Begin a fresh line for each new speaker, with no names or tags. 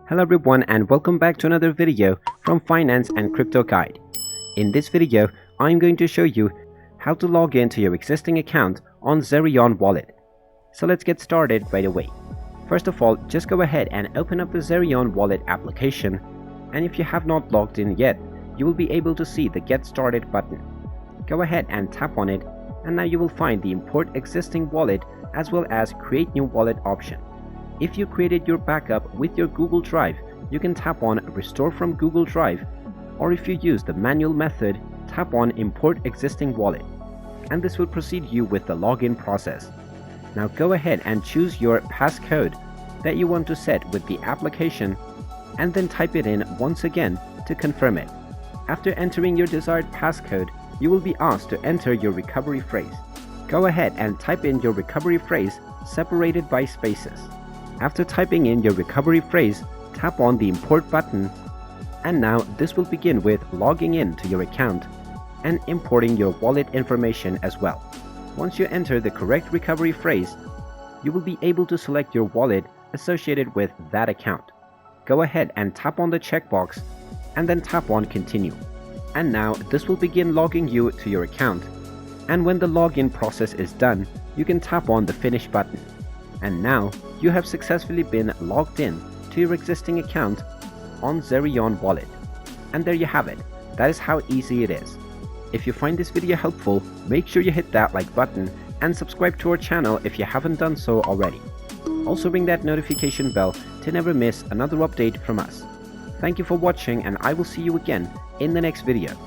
Hello everyone and welcome back to another video from Finance and Crypto Guide. In this video, I'm going to show you how to log into your existing account on Zerion wallet. So let's get started right away. First of all, just go ahead and open up the Zerion wallet application, and if you have not logged in yet, you will be able to see the Get Started button. Go ahead and tap on it, and now you will find the Import Existing Wallet as well as Create New Wallet option. If you created your backup with your Google Drive, you can tap on Restore from Google Drive, or if you use the manual method, tap on Import Existing Wallet, and this will proceed you with the login process. Now go ahead and choose your passcode that you want to set with the application, and then type it in once again to confirm it. After entering your desired passcode, you will be asked to enter your recovery phrase. Go ahead and type in your recovery phrase separated by spaces. After typing in your recovery phrase, tap on the import button, and now this will begin with logging in to your account and importing your wallet information as well. Once you enter the correct recovery phrase, you will be able to select your wallet associated with that account. Go ahead and tap on the checkbox and then tap on continue. And now this will begin logging you to your account, and when the login process is done, you can tap on the finish button. And now you have successfully been logged in to your existing account on Zerion wallet. And there you have it. That is how easy it is. If you find this video helpful, make sure you hit that like button and subscribe to our channel if you haven't done so already. Also ring that notification bell to never miss another update from us. Thank you for watching, and I will see you again in the next video.